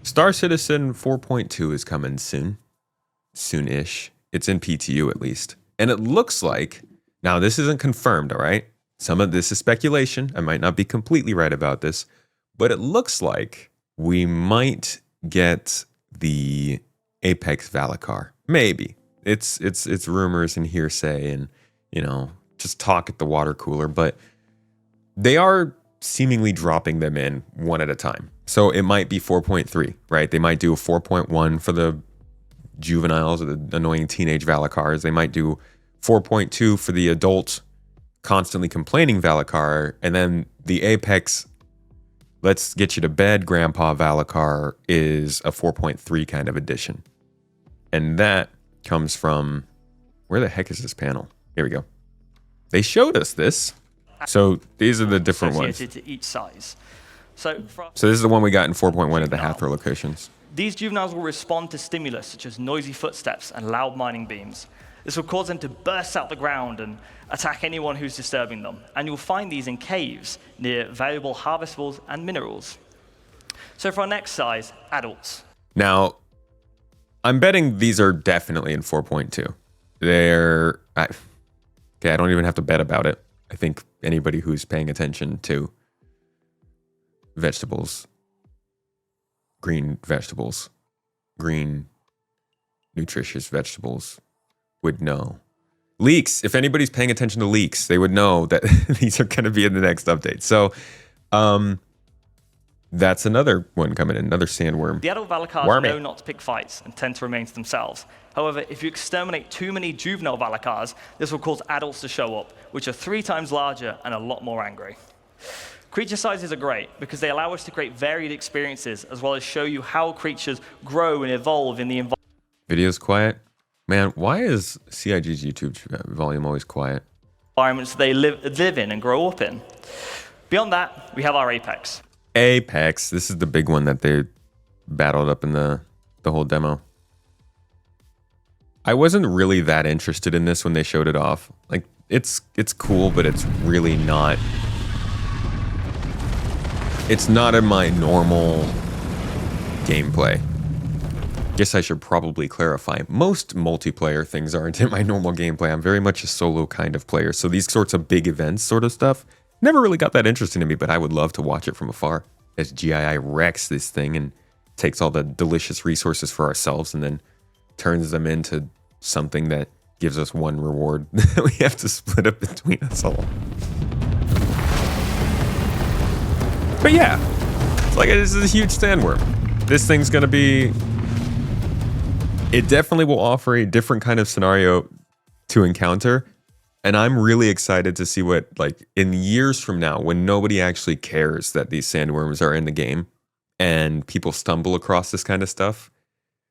Star Citizen 4.2 is coming soon. Soon-ish. It's in PTU at least. And it looks like, now this isn't confirmed, all right? Some of this is speculation. I might not be completely right about this, but it looks like we might get the Apex Valacar. Maybe. It's rumors and hearsay and, you know, just talk at the water cooler, but they are seemingly dropping them in one at a time. So it might be 4.3, right? They might do a 4.1 for the juveniles or the annoying teenage Valacars. They might do 4.2 for the adult constantly complaining Valacar, and then the Apex let's get you to bed Grandpa Valacar is a 4.3 kind of edition. And that comes from, where the heck is this panel? Here we go. They showed us this. So these are the different ones. To each size. So this is the one we got in 4.1 at the Hathor locations. These juveniles will respond to stimulus such as noisy footsteps and loud mining beams. This will cause them to burst out the ground and attack anyone who's disturbing them. And you'll find these in caves near valuable harvestables and minerals. So for our next size, adults. Now, I'm betting these are definitely in 4.2. Okay, I don't even have to bet about it. I think anybody who's paying attention to vegetables, green nutritious vegetables would know. Leaks, if anybody's paying attention to leaks, they would know that these are going to be in the next update. So that's another one coming in, another sandworm. The adult Valacars know not to pick fights and tend to remain to themselves. However, if you exterminate too many juvenile Valacars, this will cause adults to show up, which are 3 times larger and a lot more angry. Creature sizes are great because they allow us to create varied experiences as well as show you how creatures grow and evolve in the environment. Video's quiet. Man, why is CIG's YouTube volume always quiet? Environments they live in and grow up in. Beyond that, we have our Apex. Apex, this is the big one that they battled up in the whole demo. I wasn't really that interested in this when they showed it off. Like, it's cool, but it's really not. It's not in my normal gameplay. Guess I should probably clarify. Most multiplayer things aren't in my normal gameplay. I'm very much a solo kind of player. So these sorts of big events sort of stuff never really got that interesting to me, but I would love to watch it from afar as GII wrecks this thing and takes all the delicious resources for ourselves and then turns them into something that gives us one reward that we have to split up between us all. But yeah, it's like this is a huge sandworm. This thing's gonna be... It definitely will offer a different kind of scenario to encounter. And I'm really excited to see what, like, in years from now, when nobody actually cares that these sandworms are in the game and people stumble across this kind of stuff.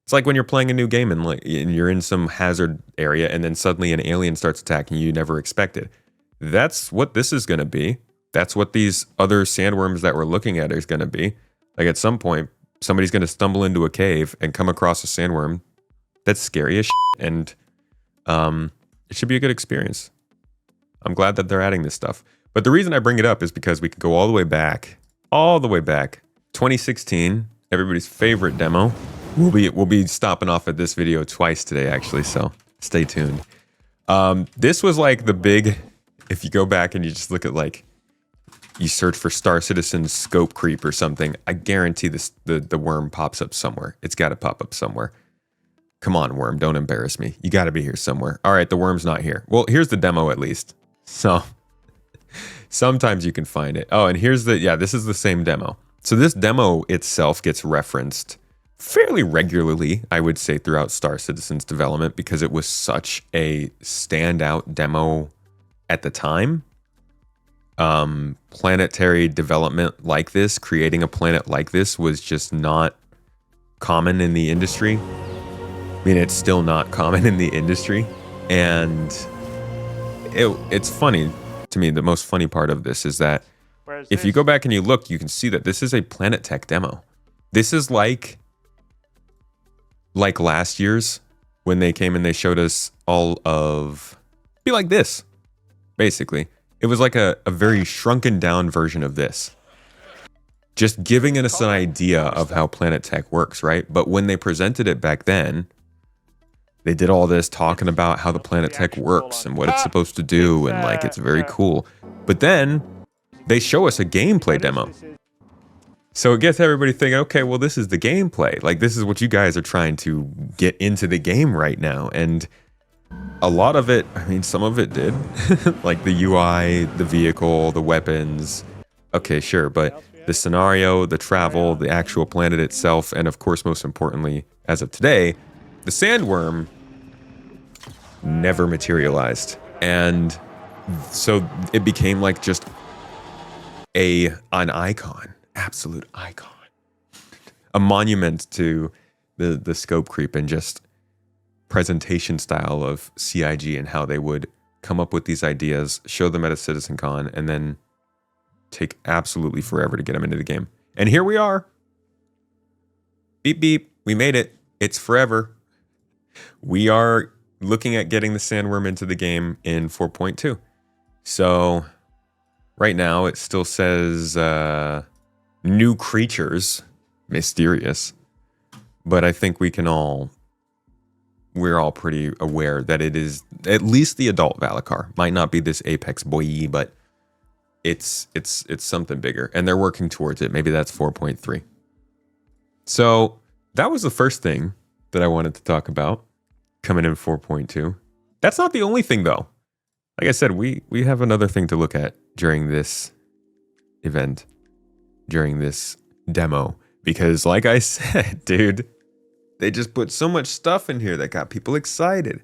It's like when you're playing a new game and you're in some hazard area and then suddenly an alien starts attacking you never expected. That's what this is going to be. That's what these other sandworms that we're looking at is going to be. Like, at some point, somebody's going to stumble into a cave and come across a sandworm that's scary as shit, and it should be a good experience. I'm glad that they're adding this stuff. But the reason I bring it up is because we could go all the way back. 2016, everybody's favorite demo. We'll be stopping off at this video twice today, actually, so stay tuned. This was like the big, if you go back and you just look at, like, you search for Star Citizen scope creep or something, I guarantee the worm pops up somewhere. It's got to pop up somewhere. Come on, worm, don't embarrass me. You got to be here somewhere. All right, the worm's not here. Well, here's the demo at least. So sometimes you can find it. Oh, and here's this is the same demo. So this demo itself gets referenced fairly regularly, I would say, throughout Star Citizen's development because it was such a standout demo at the time. Planetary development like this, creating a planet like this was just not common in the industry. I mean, it's still not common in the industry. And it's funny to me. The most funny part of this is that if you go back and you look, you can see that this is a Planet Tech demo. This is like last year's when they came and they showed us all of... Be like this, basically. It was like a very shrunken down version of this. just giving us an idea of how planet tech works, right? But when they presented it back then, they did all this talking about how the planet tech works and what it's supposed to do, and like it's very cool. But then they show us a gameplay demo. So it gets everybody thinking, okay, well, this is the gameplay. Like, this is what you guys are trying to get into the game right now. And a lot of it, I mean, some of it did. Like the UI, the vehicle, the weapons. Okay, sure. But the scenario, the travel, the actual planet itself, and of course, most importantly, as of today, the sandworm never materialized. And so it became like just an icon. Absolute icon, a monument to the scope creep and just presentation style of CIG and how they would come up with these ideas, show them at a CitizenCon, and then take absolutely forever to get them into the game. And here we are. Beep beep, we made it. It's forever. We are looking at getting the sandworm into the game in 4.2. So right now it still says new creatures, mysterious, but I think we're all pretty aware that it is at least the adult Valakar. Might not be this Apex boy, but it's something bigger, and they're working towards it. Maybe that's 4.3. So that was the first thing that I wanted to talk about coming in 4.2. That's not the only thing though. Like I said, we have another thing to look at during this event, during this demo, because like I said, dude, they just put so much stuff in here that got people excited.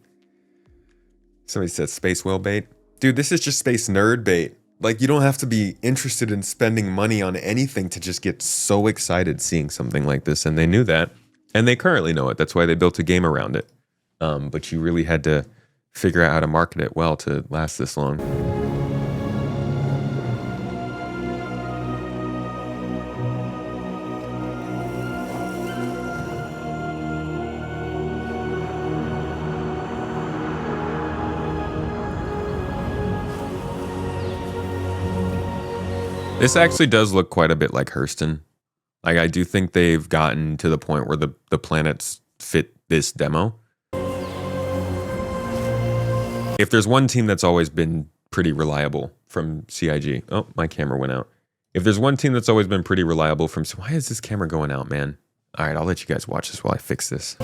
Somebody said space whale bait. Dude, this is just space nerd bait. Like, you don't have to be interested in spending money on anything to just get so excited seeing something like this. And they knew that, and they currently know it. That's why they built a game around it. But you really had to figure out how to market it well to last this long. This actually does look quite a bit like Hurston. Like, I do think they've gotten to the point where the planets fit this demo. If there's one team that's always been pretty reliable from CIG. Oh, my camera went out. If there's one team that's always been pretty reliable from... Why is this camera going out, man? All right, I'll let you guys watch this while I fix this.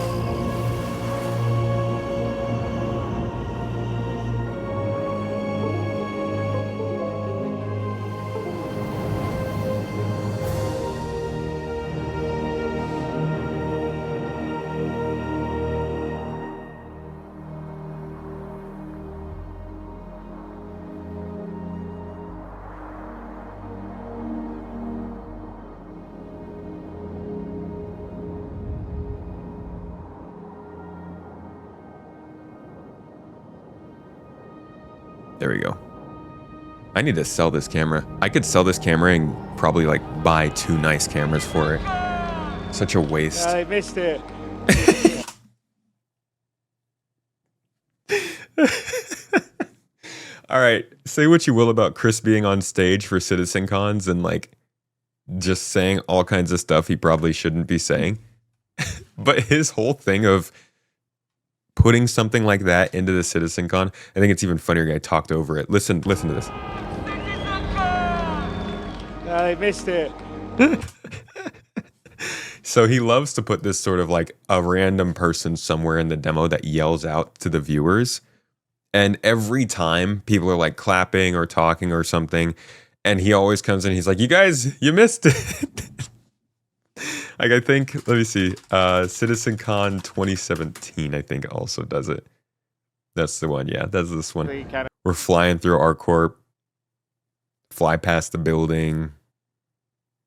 There we go. I need to sell this camera. I could sell this camera and probably like buy 2 nice cameras for it. Such a waste. I missed it. All right, say what you will about Chris being on stage for CitizenCons and like just saying all kinds of stuff he probably shouldn't be saying. But his whole thing of putting something like that into the CitizenCon, I think it's even funnier. I talked over it. Listen to this. I missed it. So he loves to put this sort of like a random person somewhere in the demo that yells out to the viewers. And every time people are like clapping or talking or something, and he always comes in, he's like, you guys, you missed it. Like, I think, let me see, CitizenCon 2017, I think, also does it. That's the one, yeah, that's this one. We're flying through ArcCorp, fly past the building.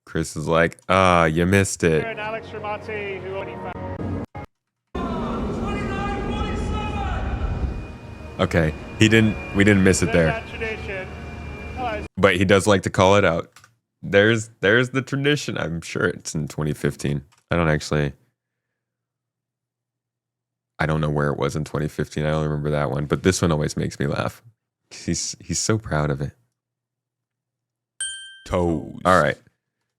Chris is like, you missed it. And Alex Ramati, who only found... Okay, we didn't miss it there. But he does like to call it out. There's the tradition. I'm sure it's in 2015. I don't know where it was in 2015. I don't remember that one, but this one always makes me laugh. He's so proud of it. Toes. All right.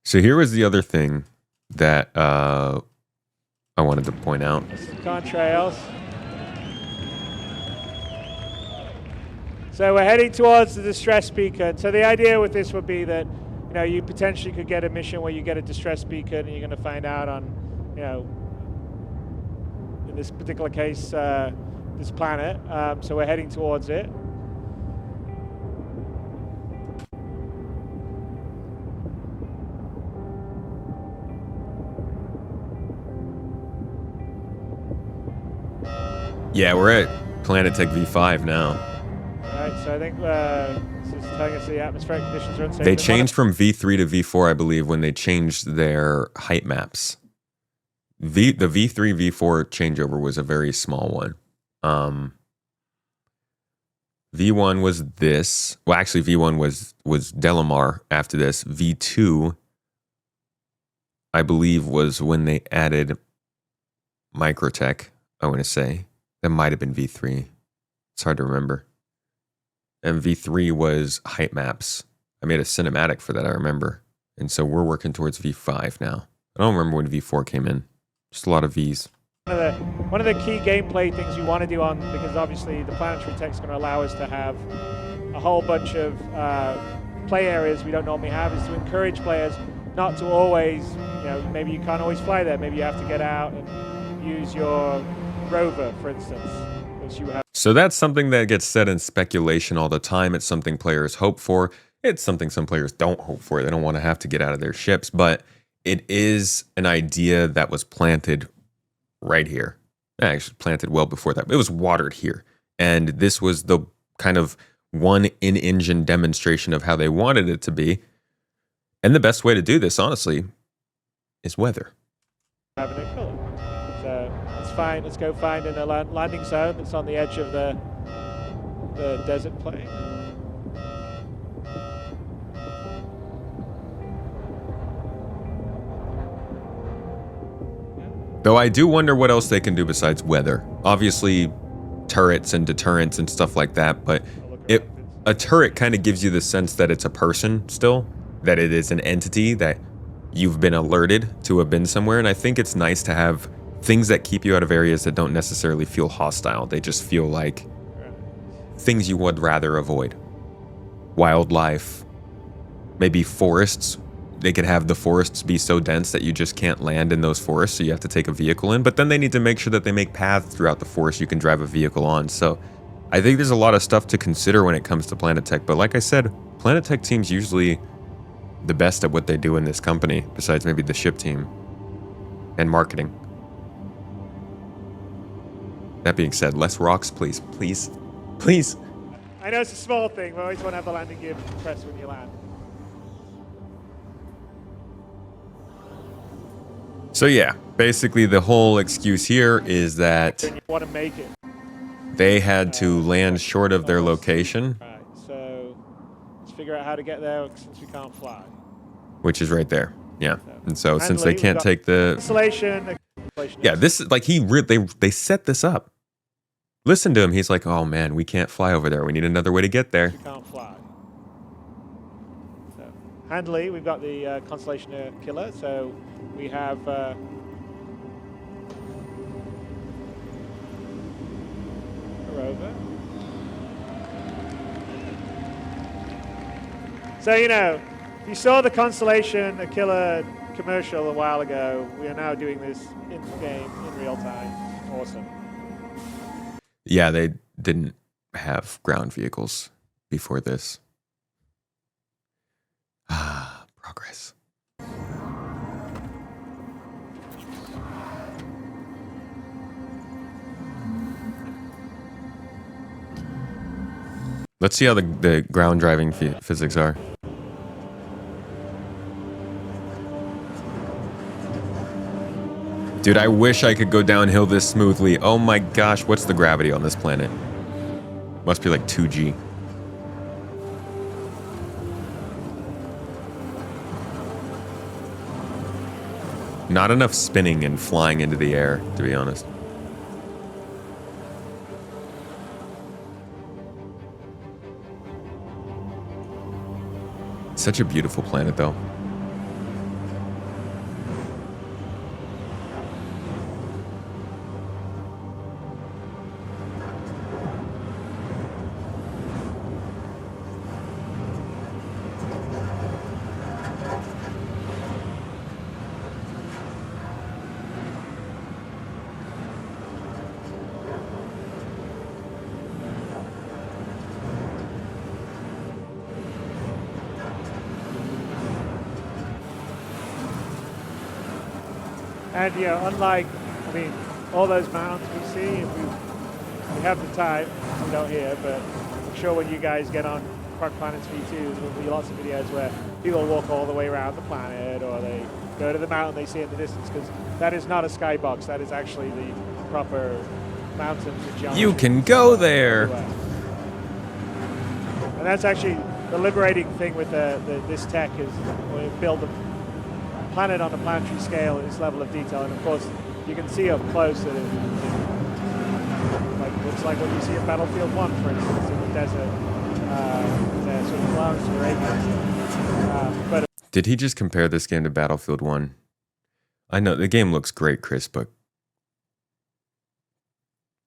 So here was the other thing that I wanted to point out. Some contrails. So we're heading towards the distress beacon. So the idea with this would be that, you know, you potentially could get a mission where you get a distress beacon and you're going to find out on, you know, in this particular case, this planet. So we're heading towards it. Yeah, we're at Planet Tech V5 now. Right, so I think this is telling us the atmospheric conditions are unsafe. They changed from V3 to V4, I believe, when they changed their height maps. The V3 V4 changeover was a very small one. V1 was this. Well, actually, V1 was Delamar after this. V2, I believe, was when they added Microtech, I want to say. That might have been V3. It's hard to remember. And V3 was height maps. I made a cinematic for that, I remember. And so we're working towards V5 now. I don't remember when V4 came in. Just a lot of Vs. One of the key gameplay things we want to do on, because obviously the planetary tech is going to allow us to have a whole bunch of play areas we don't normally have, is to encourage players not to always, you know, maybe you can't always fly there. Maybe you have to get out and use your rover, for instance, which you have. So that's something that gets said in speculation all the time. It's something players hope for. It's something some players don't hope for. They don't want to have to get out of their ships, but it is an idea that was planted right here. Actually, planted well before that. It was watered here. And this was the kind of one in-engine demonstration of how they wanted it to be. And the best way to do this, honestly, is weather. Having a color. So it's fine. Let's go find a landing zone that's on the edge of the desert plain. Though I do wonder what else they can do besides weather. Obviously, turrets and deterrents and stuff like that, but a turret kind of gives you the sense that it's a person still, that it is an entity that you've been alerted to have been somewhere, and I think it's nice to have things that keep you out of areas that don't necessarily feel hostile. They just feel like things you would rather avoid. Wildlife, maybe forests. They could have the forests be so dense that you just can't land in those forests, so you have to take a vehicle in. But then they need to make sure that they make paths throughout the forest you can drive a vehicle on. So I think there's a lot of stuff to consider when it comes to Planet Tech. But like I said, Planet Tech team's usually the best at what they do in this company, besides maybe the ship team and marketing. That being said, less rocks, please. Please. Please. I know it's a small thing, but I always want to have the landing gear pressed when you land. So yeah, basically the whole excuse here is that You want to make it. they had to land short of their location, Right, so let's figure out how to get there since we can't fly. which is right there. Yeah. And so since they Handling, can't we've take the... Installation. Yeah, this is like they set this up. Listen to him. He's like, oh man, we can't fly over there. We need another way to get there. We can't fly. So, handily, we've got the Constellation Killer, so we have a rover. So, you know, you saw the Constellation Killer commercial a while ago. We are now doing this in-game, in real time. Awesome. Yeah, they didn't have ground vehicles before this. Ah, progress. Let's see how the ground driving physics are. Dude, I wish I could go downhill this smoothly. Oh my gosh, what's the gravity on this planet? Must be like 2G. Not enough spinning and flying into the air, to be honest. Such a beautiful planet, though. And unlike, I mean, all those mountains we see, if we have the time, we don't here, but I'm sure when you guys get on Park Planets V2, there'll be lots of videos where people walk all the way around the planet, or they go to the mountain they see in the distance, because that is not a skybox. That is actually the proper mountain geometry. You can go there. And that's actually the liberating thing with this tech is when you build a planet on a planetary scale at this level of detail, and of course you can see up close that it looks like what you see in Battlefield 1, for instance, in the desert, the sort of clouds or Arabian. But Did he just compare this game to Battlefield 1? I know the game looks great, Chris, but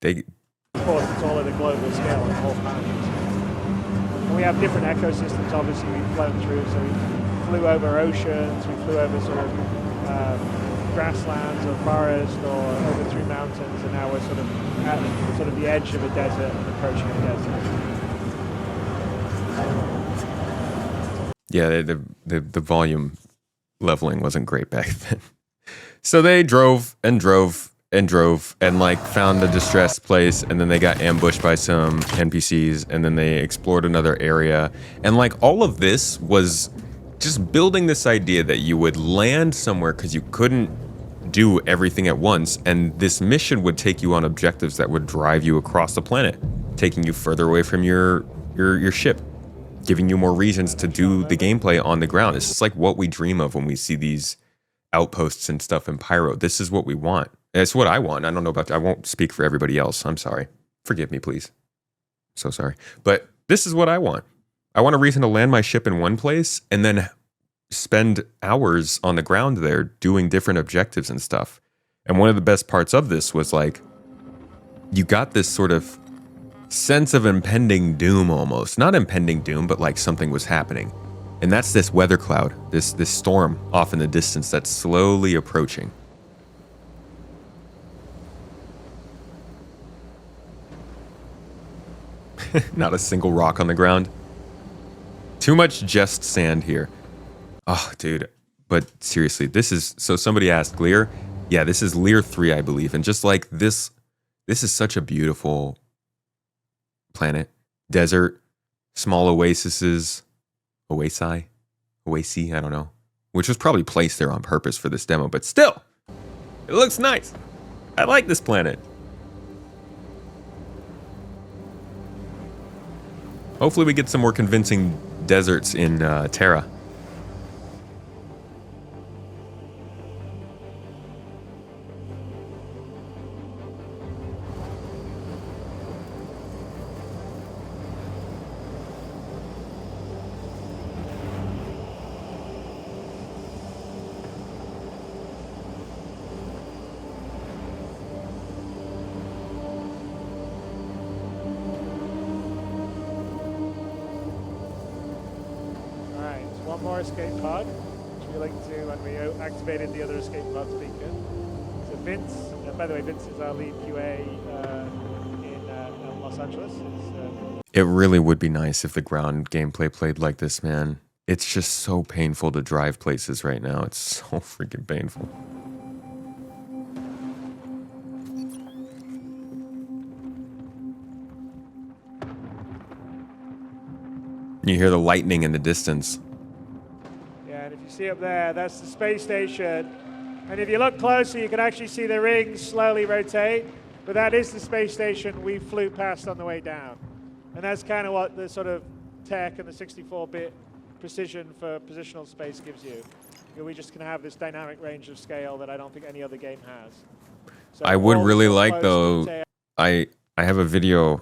of course it's all at a global scale and whole planetary scale. And we have different ecosystems, obviously, we've flown through. So we flew over oceans, we flew over sort of grasslands or forest or over through mountains, and now we're sort of at sort of the edge of a desert and approaching a desert. yeah, the volume leveling wasn't great back then. So they drove and drove and drove and like found a distressed place, and then they got ambushed by some NPCs, and then they explored another area. And like all of this was just building this idea that you would land somewhere because you couldn't do everything at once, and this mission would take you on objectives that would drive you across the planet, taking you further away from your ship, giving you more reasons to do the gameplay on the ground. It's just like what we dream of when we see these outposts and stuff in Pyro. This is what we want. It's what I want. I don't know about, I won't speak for everybody else. I'm sorry. Forgive me, please. So sorry. But this is what I want. I want a reason to land my ship in one place and then spend hours on the ground there doing different objectives and stuff. And one of the best parts of this was like, you got this sort of sense of impending doom almost. Not impending doom, but like something was happening. And that's this weather cloud, this storm off in the distance that's slowly approaching. Not a single rock on the ground. Too much just sand here. Oh, dude. But seriously, this is... So somebody asked, Lear? Yeah, this is Lear 3, I believe. And just like this is such a beautiful planet. Desert, small oases, oasi, I don't know. Which was probably placed there on purpose for this demo. But still, it looks nice. I like this planet. Hopefully we get some more convincing deserts in Terra. One more escape pod, which we linked to when we activated the other escape pod speaker. So Vince, by the way, Vince is our lead QA in Los Angeles. It really would be nice if the ground gameplay played like this, man. It's just so painful to drive places right now. It's so freaking painful. You hear the lightning in the distance. And if you see up there, that's the space station. And if you look closer, you can actually see the rings slowly rotate. But that is the space station we flew past on the way down. And that's kind of what the sort of tech and the 64-bit precision for positional space gives you. We just can have this dynamic range of scale that I don't think any other game has. So I would really like, though, I have a video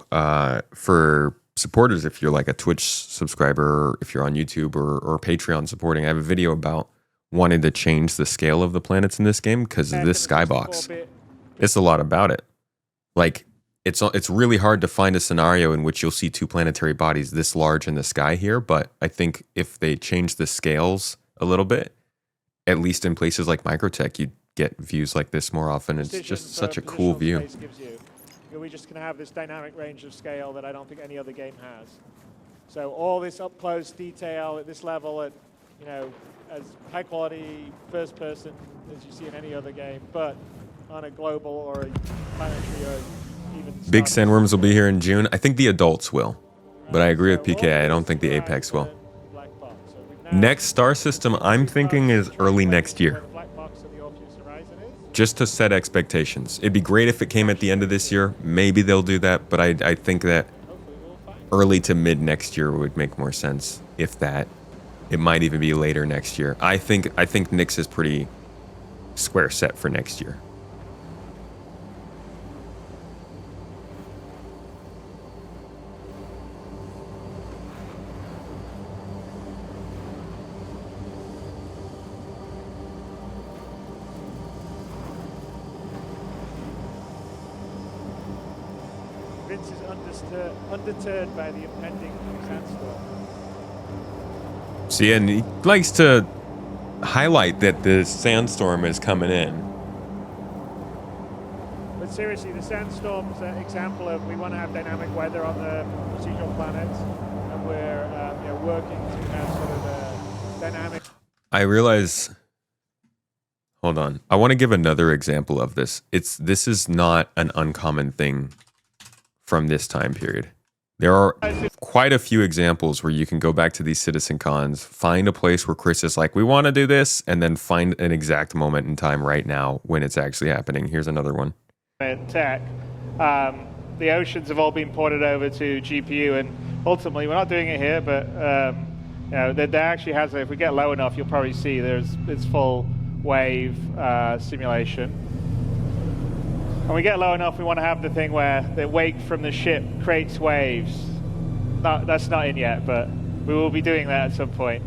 for supporters, if you're like a Twitch subscriber, or if you're on YouTube or Patreon supporting. I have a video about wanting to change the scale of the planets in this game because of this skybox. It's a lot about it. Like, it's really hard to find a scenario in which you'll see two planetary bodies this large in the sky here, but I think if they change the scales a little bit, at least in places like Microtech, you'd get views like this more often. It's just such a cool view. We just can have this dynamic range of scale that I don't think any other game has. So all this up-close detail at this level at you know, as high quality first person as you see in any other game, but on a global or a planetary or even Big startup sandworms will be scale. here in June. I think the adults will, but I agree with So all PK. I this don't think the is Apex will. the black box. So we've now Next star system I'm thinking is early next where year, the black box of the Orpheus Horizon is. just to set expectations. It'd be great if it came at the end of this year. Maybe they'll do that, but I think that Hopefully we'll find it. early to mid next year would make more sense. If that, it might even be later next year. I think Nyx is pretty square set for next year. Vince is undeterred by the impending sandstorm. See, and he likes to highlight that the sandstorm is coming in. But seriously, the sandstorm's an example of we want to have dynamic weather on the procedural planets, and we're working to have sort of a dynamic. I realize. Hold on. I want to give another example of this. This is not an uncommon thing from this time period. There are quite a few examples where you can go back to these CitizenCons, find a place where Chris is like, we want to do this, and then find an exact moment in time right now when it's actually happening. Here's another one. Tech. The oceans have all been ported over to GPU, and ultimately, we're not doing it here, but there actually has. If we get low enough, you'll probably see it's full wave simulation. When we get low enough, we want to have the thing where the wake from the ship creates waves. That's not in yet, but we will be doing that at some point.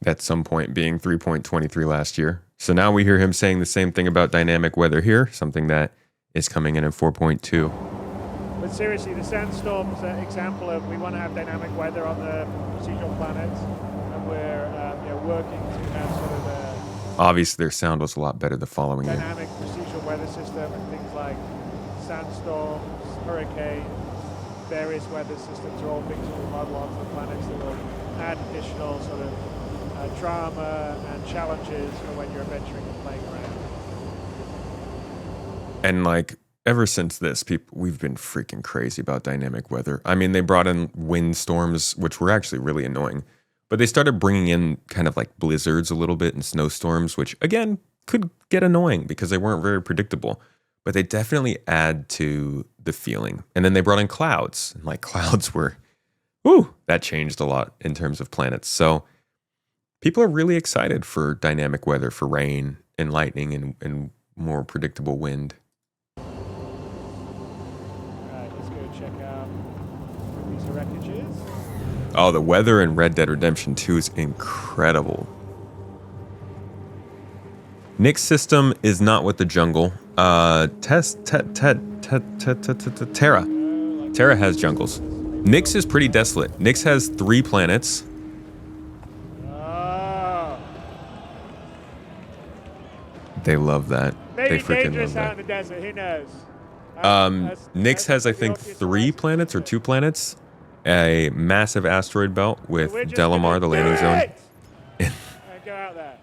At some point being 3.23 last year. So now we hear him saying the same thing about dynamic weather here, something that is coming in at 4.2. But seriously, the sandstorm's an example of we want to have dynamic weather on the procedural planets, and we're working to have sort of a Obviously, their sound was a lot better the following year. dynamic procedural weather system, and things like sandstorms, hurricanes, various weather systems are all things that we model onto the planets that will add additional sort of drama and challenges for when you're adventuring and playing around. And like ever since this, we've been freaking crazy about dynamic weather. I mean, they brought in wind storms, which were actually really annoying, but they started bringing in kind of like blizzards a little bit and snowstorms, which again could get annoying because they weren't very predictable, but they definitely add to the feeling. And then they brought in clouds, and like clouds were, that changed a lot in terms of planets. So people are really excited for dynamic weather, for rain and lightning and more predictable wind. Alright, let's go check out where these wreckage is. Oh, the weather in Red Dead Redemption 2 is incredible. Nick's system is not with the jungle. Terra has jungles. Nyx is pretty desolate. Nyx has 3 planets. Oh, They love that. maybe They freaking dangerous love out in that. the desert. Who knows? Nyx has, I think, 3 planets or 2 planets. A massive asteroid belt with We're just Delamar, gonna the do landing zone. it! And go out there.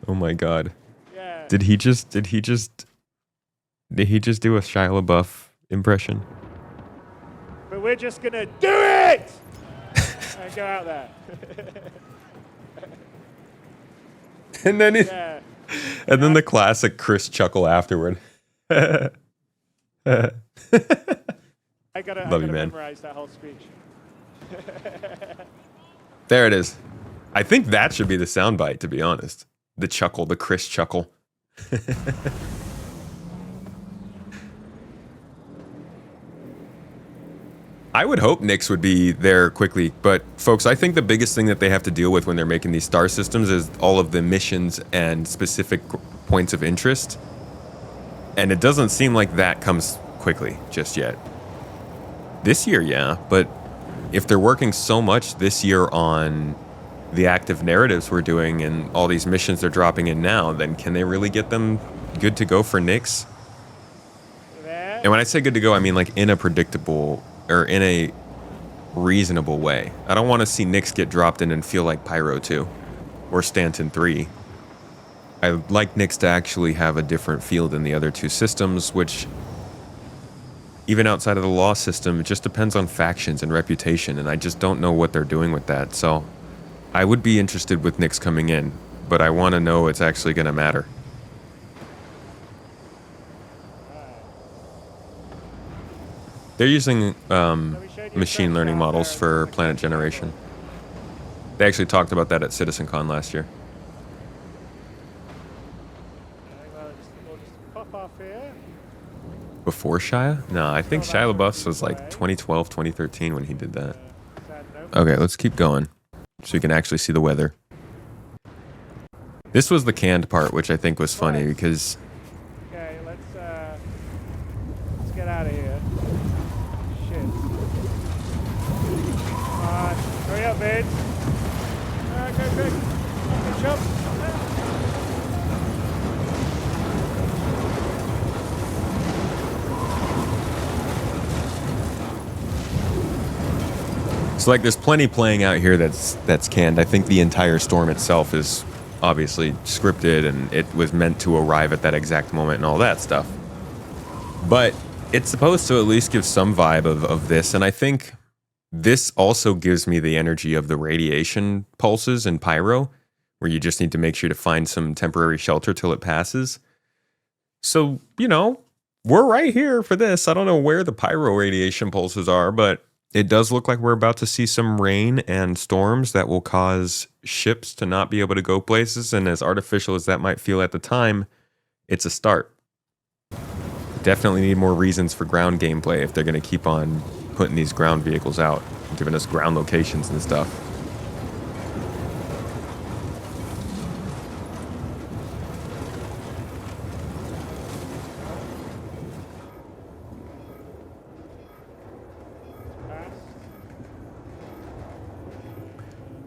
Oh my god. Yeah. Did he just do a Shia LaBeouf impression? But we're just gonna do it and go out there. And then Yeah. and then the classic Chris chuckle afterward. I gotta Love you, man. memorize that whole speech. There it is. I think that should be the soundbite, to be honest. The chuckle, the Chris chuckle. I would hope Nyx would be there quickly, but folks, I think the biggest thing that they have to deal with when they're making these star systems is all of the missions and specific points of interest. And it doesn't seem like that comes quickly just yet. This year, yeah, but if they're working so much this year on the active narratives we're doing and all these missions they're dropping in now, then can they really get them good to go for Nyx? There. And when I say good to go, I mean like in a predictable or in a reasonable way. I don't want to see Nyx get dropped in and feel like Pyro 2 or Stanton 3. I'd like Nyx to actually have a different feel than the other two systems, which, even outside of the law system, it just depends on factions and reputation, and I just don't know what they're doing with that. So I would be interested with Nyx coming in, but I want to know it's actually going to matter. They're using machine learning models for planet generation. They actually talked about that at CitizenCon last year. We'll just pop off here. Before Shia? No, I think Shia LaBeouf's was like 2012, 2013 when he did that. Okay, let's keep going so you can actually see the weather. This was the canned part, which I think was funny because... Okay, let's get out of here. Shit. Come on, hurry up, man. Go quick. Jump. So like there's plenty playing out here that's canned. I think the entire storm itself is obviously scripted and it was meant to arrive at that exact moment and all that stuff. But it's supposed to at least give some vibe of this, and I think this also gives me the energy of the radiation pulses in Pyro, where you just need to make sure to find some temporary shelter till it passes. So, you know, we're right here for this. I don't know where the Pyro radiation pulses are, but it does look like we're about to see some rain and storms that will cause ships to not be able to go places, and as artificial as that might feel at the time, it's a start. Definitely need more reasons for ground gameplay if they're going to keep on putting these ground vehicles out, giving us ground locations and stuff.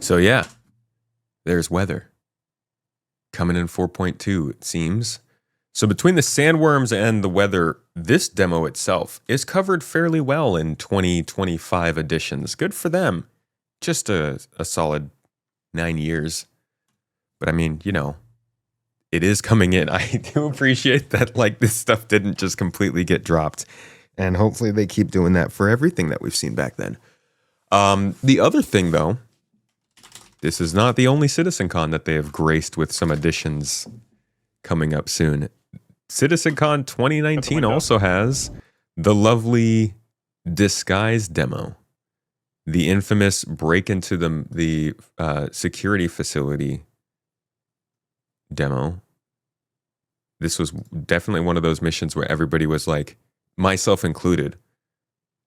So yeah, there's weather. Coming in 4.2, it seems. So between the sandworms and the weather, this demo itself is covered fairly well in 2025 editions. Good for them. Just a solid 9 years. But I mean, you know, it is coming in. I do appreciate that, like, this stuff didn't just completely get dropped. And hopefully they keep doing that for everything that we've seen back then. The other thing, though, this is not the only CitizenCon that they have graced with some additions coming up soon. CitizenCon 2019 also has the lovely Disguise demo. The infamous break into the security facility demo. This was definitely one of those missions where everybody was like, myself included,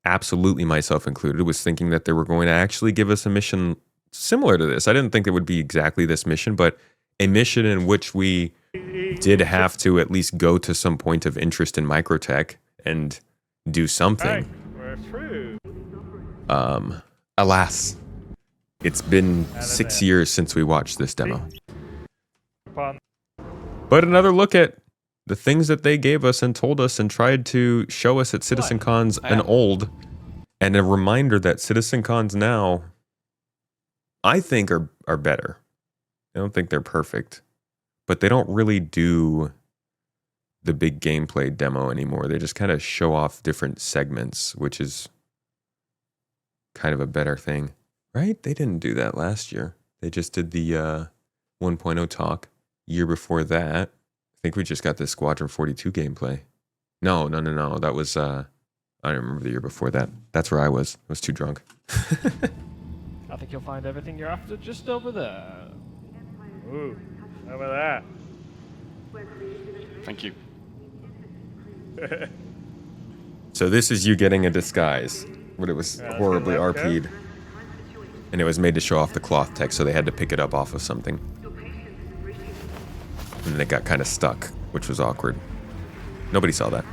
absolutely myself included, was thinking that they were going to actually give us a mission similar to this. I didn't think it would be exactly this mission, but a mission in which we did have to at least go to some point of interest in microtech and do something. We're through. Alas, it's been 6 years since we watched this demo. But another look at the things that they gave us and told us and tried to show us at CitizenCons an old, and a reminder that CitizenCons now, I think, are better. I don't think they're perfect, but they don't really do the big gameplay demo anymore. They just kind of show off different segments, which is kind of a better thing, right? They didn't do that last year. They just did the 1.0 talk. Year before that, I think we just got the Squadron 42 gameplay. No. That was, I don't remember the year before that. That's where I was. I was too drunk. I think you'll find everything you're after just over there. Ooh, over there. Thank you. So this is you getting a disguise, but it was horribly RP'd. And it was made to show off the cloth text, so they had to pick it up off of something. And then it got kind of stuck, which was awkward. Nobody saw that.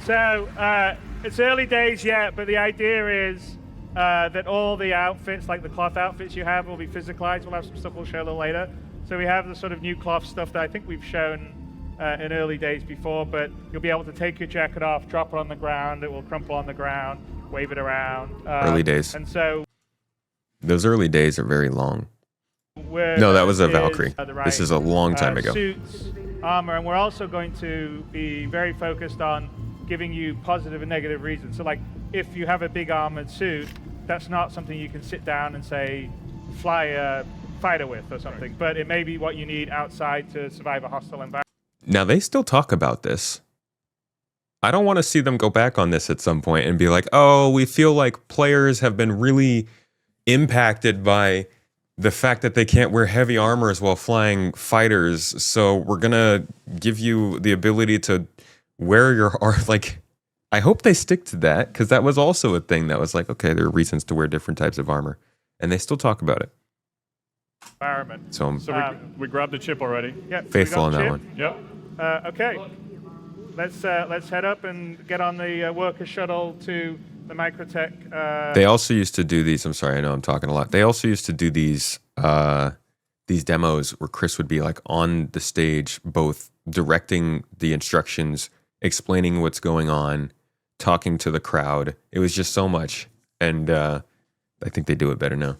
So, it's early days yet, but the idea is that all the outfits, like the cloth outfits you have, will be physicalized. We'll have some stuff we'll show a little later. So we have the sort of new cloth stuff that I think we've shown in early days before, but you'll be able to take your jacket off, drop it on the ground, it will crumple on the ground. wave it around. Early days. And so Those early days are very long. we're No, that was a is, Valkyrie. the right, This is a long time ago. Suits, armor, and we're also going to be very focused on giving you positive and negative reasons. So like, if you have a big armored suit, that's not something you can sit down and say, fly a fighter with or something, but it may be what you need outside to survive a hostile environment. Now, they still talk about this. I don't want to see them go back on this at some point and be like, oh, we feel like players have been really impacted by the fact that they can't wear heavy armors while flying fighters, so we're going to give you the ability to wear your armor. Like, I hope they stick to that, because that was also a thing that was like, okay, there are reasons to wear different types of armor, and they still talk about it. Environment. So we grabbed the chip already. Yeah, faithful on that one. Yep. Okay, let's head up and get on the worker shuttle to the Microtech. They also used to do these. I'm sorry, I know I'm talking a lot. They also used to do these demos where Chris would be like on the stage, both directing the instructions, explaining what's going on, talking to the crowd. It was just so much, and I think they do it better now.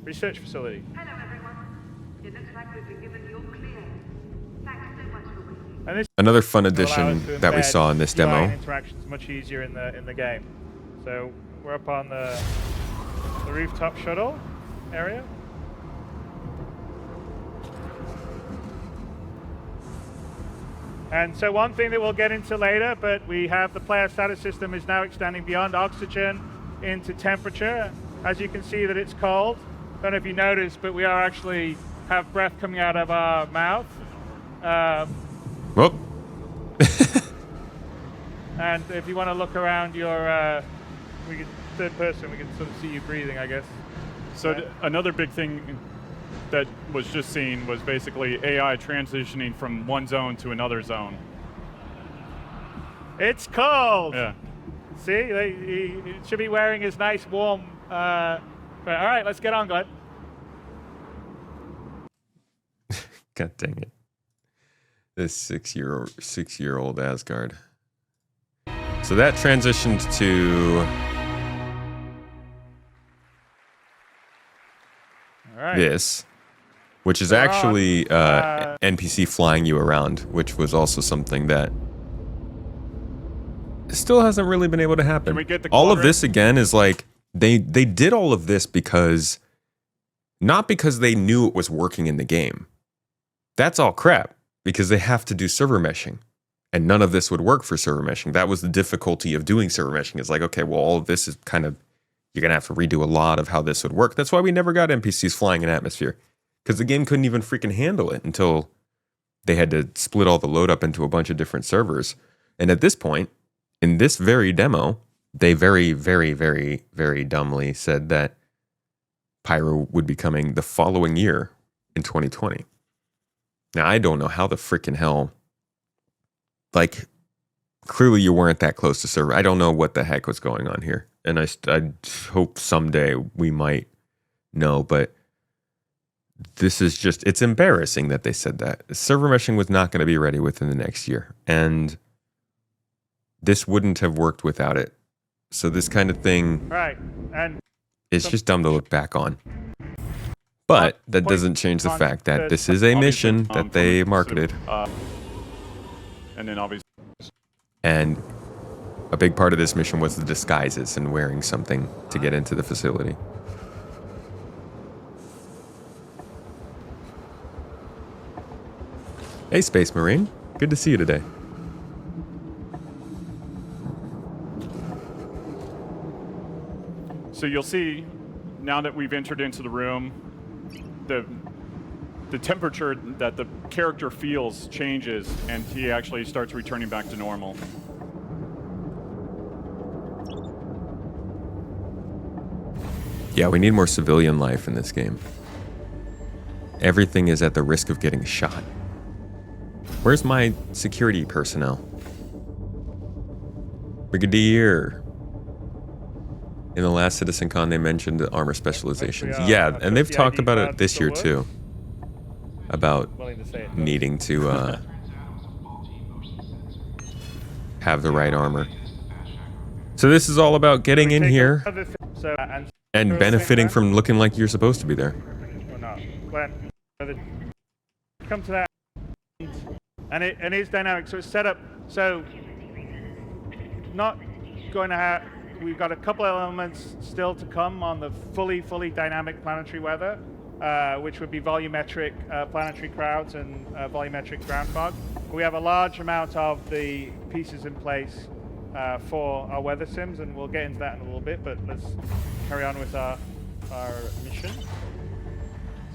Research facility. Hello, everyone. It looks like we've been given your clearance. Thanks so much for waiting. And this Another fun will allow us addition to that we embed saw in this UI demo. interactions much easier in the game. So we're up on the rooftop shuttle area. And so one thing that we'll get into later, but we have the player status system is now extending beyond oxygen into temperature. As you can see that it's cold. Don't know if you noticed, but we are actually have breath coming out of our mouth. Well, And if you want to look around your third person, we can sort of see you breathing, I guess. So another big thing that was just seen was basically AI transitioning from one zone to another zone. It's cold. Yeah. See, he should be wearing his nice warm. All right, let's get on, Glenn. God dang it. This six-year-old Asgard. So that transitioned to All right. this, which is actually NPC flying you around, which was also something that still hasn't really been able to happen. Can we get the all of quadrant? this again is like they did all of this because not because they knew it was working in the game. That's all crap because they have to do server meshing. And none of this would work for server meshing. That was the difficulty of doing server meshing. It's like, okay, well, all of this is kind of, you're going to have to redo a lot of how this would work. That's why we never got NPCs flying in atmosphere. Because the game couldn't even freaking handle it until they had to split all the load up into a bunch of different servers. And at this point, in this very demo, they very, very, very, very dumbly said that Pyro would be coming the following year in 2020. Now, I don't know how the freaking hell, like, clearly you weren't that close to server. I don't know what the heck was going on here. And I hope someday we might know, but this is just, it's embarrassing that they said that. Server meshing was not going to be ready within the next year. And this wouldn't have worked without it. So this kind of thing Right. And is just dumb to look back on. But that doesn't change the fact that this is a mission that they marketed. And then obviously. And a big part of this mission was the disguises and wearing something to get into the facility. Hey, Space Marine. Good to see you today. So you'll see, now that we've entered into the room, the temperature that the character feels changes, and he actually starts returning back to normal. Yeah, we need more civilian life in this game. Everything is at the risk of getting shot. Where's my security personnel? Brigadier. In the last CitizenCon, they mentioned the armor specializations. Yeah, and they've talked about it this year too. About willing to say it. needing to have the right armor. So this is all about getting in here So, and benefiting from looking like you're supposed to be there. or not. Come to that, and it is dynamic. So it's set up. So not going to have. We've got a couple of elements still to come on the fully dynamic planetary weather, which would be volumetric planetary crowds and volumetric ground fog. We have a large amount of the pieces in place for our weather sims, and we'll get into that in a little bit. But let's carry on with our mission.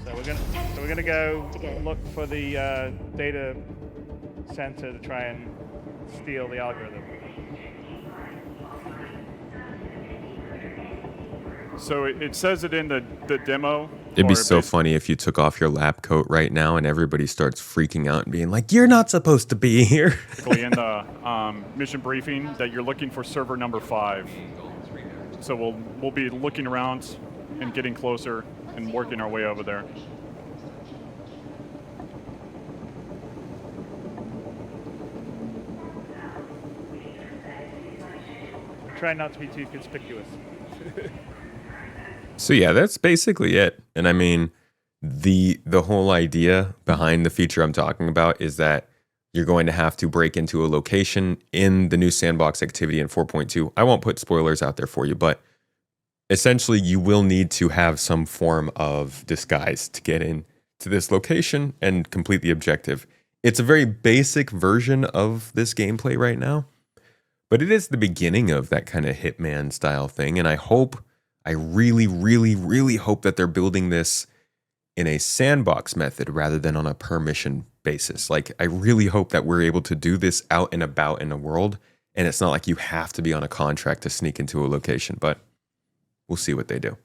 So we're gonna go look for the data center to try and steal the algorithm. So it says it in the demo. It'd be or so funny if you took off your lab coat right now and everybody starts freaking out and being like, "You're not supposed to be here." basically in the mission briefing that you're looking for server number 5. So we'll be looking around and getting closer and working our way over there. Try not to be too conspicuous. So yeah, that's basically it. And I mean, the whole idea behind the feature I'm talking about is that you're going to have to break into a location in the new sandbox activity in 4.2. I won't put spoilers out there for you, but essentially you will need to have some form of disguise to get in to this location and complete the objective. It's a very basic version of this gameplay right now, but it is the beginning of that kind of Hitman style thing. And I really, really, really hope that they're building this in a sandbox method rather than on a per mission basis. Like, I really hope that we're able to do this out and about in the world, and it's not like you have to be on a contract to sneak into a location, but we'll see what they do.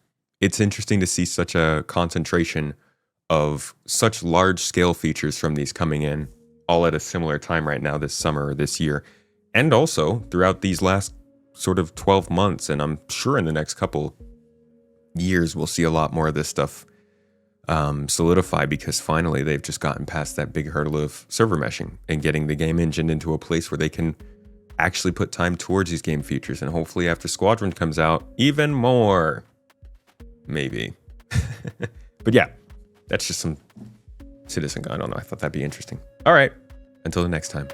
It's interesting to see such a concentration of such large scale features from these coming in all at a similar time right now this summer or this year, and also throughout these last sort of 12 months. And I'm sure in the next couple years, we'll see a lot more of this stuff solidify, because finally they've just gotten past that big hurdle of server meshing and getting the game engine into a place where they can actually put time towards these game features. And hopefully after Squadron comes out, even more, maybe. But yeah, that's just some CitizenCon. I don't know. I thought that'd be interesting. All right. Until the next time.